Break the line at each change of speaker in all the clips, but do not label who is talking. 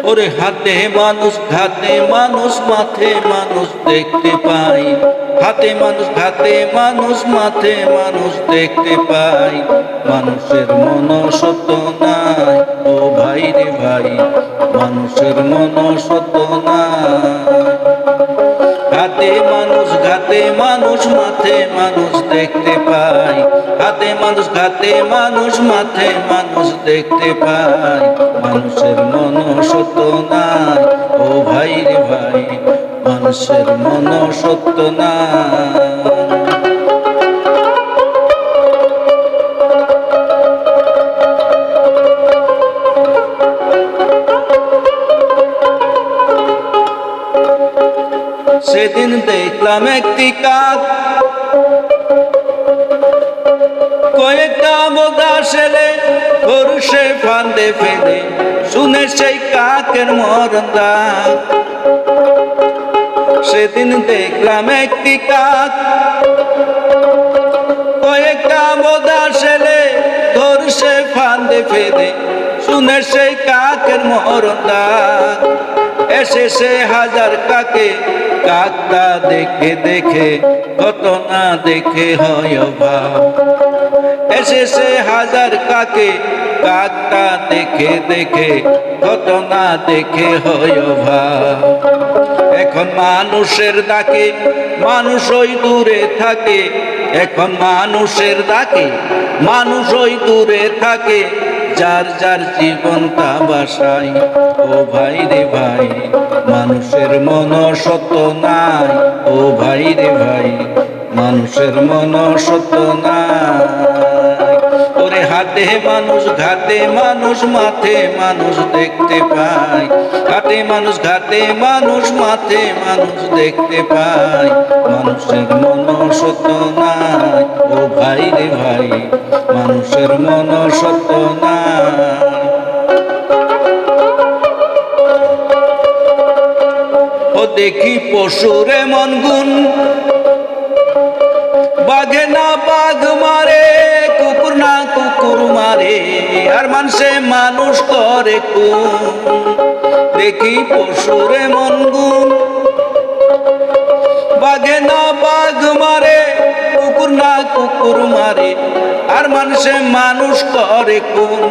ওরে হাতে মানুষ ঘাতে মানুষ মাঠে মানুষ দেখতে পাই, হাতে মানুষ ঘাতে মানুষ মাঠে মানুষ দেখতে পাই। মানুষের মন সত্য নাই ও ভাই রে ভাই, মানুষের মন সত্য নাই। হাতে মানুষ ঘাতে মানুষ মাঠে মানুষ দেখতে পাই, হাতে মানুষ ঘাতে মানুষ মাঠে মানুষ দেখতে পাই। মানুষের মন সত্য নাই ও ভাই রে ভাই, মানুষের মন সত্য নাই। সেদিন দেখলাম একটি কাক কয়েকটা বোদা ছেলে পুরুষে ফান্দে ফেলে, শুনে সেই কাকের মরণ ডাক। সেদিন দেখলাম একটি কাক কয়েকটা বোদা ছেলে ধরছে ফান্দে ফেলে, শুনে সেই কাকের মরণ ডাক। এসে সে হাজার কাকে কাকটা দেখে দেখে কত না দেখে হয় অভাব। এসে সে হাজার কাকে কাকটা দেখে দেখে কত না দেখে হয় অভাব। এখন মানুষের ডাকে মানুষ ওই দূরে থাকে, এখন মানুষের ডাকে মানুষ ওই দূরে থাকে, যার যার জীবন তা বাসায়। ও ভাই রে ভাই, মানুষের মন সত্য নাই ও ভাই রে ভাই, মানুষের মন সত্য নাই। ওরে হাতে মানুষ ঘাতে মানুষ মাঠে মানুষ দেখতে পাই, হাতে মানুষ ঘাতে মানুষ মাঠে মানুষ দেখতে পাই। মানুষের মন সত্য নাই ও ভাই রে ভাই, মানুষের মন সত্য নাই। ও দেখি পশুর এমন গুণ, বাঘে না বাঘ মারে, কুকুর না কুকুর মারে, আর মানুষে মানুষ করে খুন। দেখি পশুর এমন গুণ, বাঘে না বাঘ মারে, কুকুর না কুকুর মারে, আর মানুষে মানুষ করে খুন।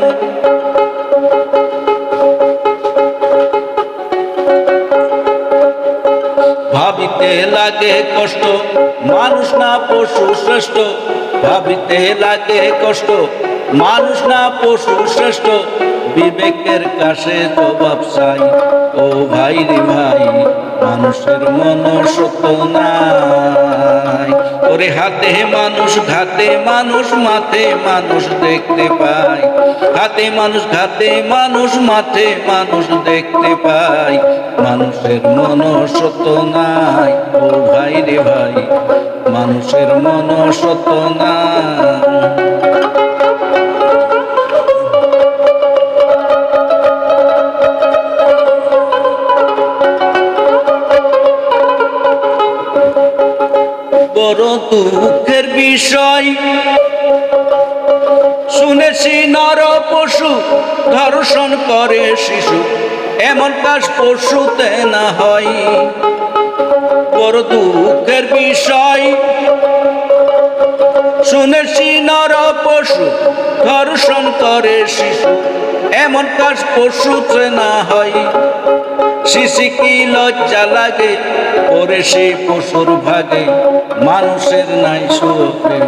ভাবিতে লাগে কষ্ট মানুষ না পশু শ্রেষ্ঠ, ভাবিতে লাগে কষ্ট মানুষ না পশু শ্রেষ্ঠ, বিবেকের কাছে জবাব চাই ও ভাই রে ভাই, মানুষের মন সত্য নাই। ওরে হাতে মানুষ ঘাতে মানুষ মাঠে মানুষ দেখতে পাই, হাতে মানুষ ঘাতে মানুষ মাঠে মানুষ দেখতে পাই। মানুষের মন সত্য নাই ও ভাই রে ভাই, মানুষের মন সত্য নাই। বড় দুঃখের বিষয় শুনেছি নর পশু ধর্ষণ করে শিশু, এমন কাজ পশুতে না হয়। বড় দুঃখের বিষয় শুনেছি নর পশু ধর্ষণ করে শিশু, এমন কাজ পশুতে না হয়। শিশি কি লজ্জা লাগে ওরে সেই পশুর ভাগে, মানুষের নাই সুখের।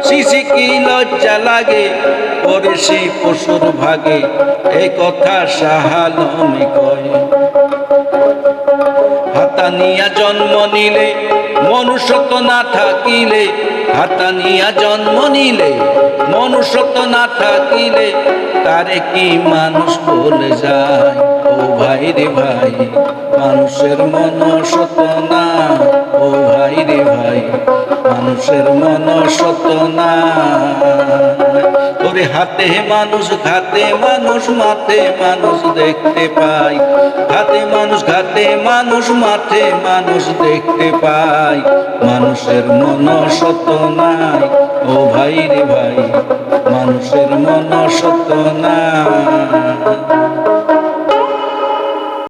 শিশি কি লজ্জা লাগে ওরে সেই পশুর ভাগে, এই কথা সাহালমে কয়। হাতা নিয়া জন্ম নিলে মনুষ্যত্ব না থাকিলে, হাতা নিয়া জন্ম নিলে মনুষ্যত্ব না থাকিলে, তারে কি মানুষ বলে যায় ও ভাই রে ভাই, মানুষের মন সত্য না ও ভাই রে ভাই, মানুষের মন সত্য না। ওরে হাতে মানুষ ঘাতে মানুষ মাঠে মানুষ দেখতে পাই, হাতে মানুষ ঘাতে মানুষ মাঠে মানুষ দেখতে পাই। মানুষের মন সত্য নাই ও ভাই রে ভাই, মানুষের মন সত্য নাই।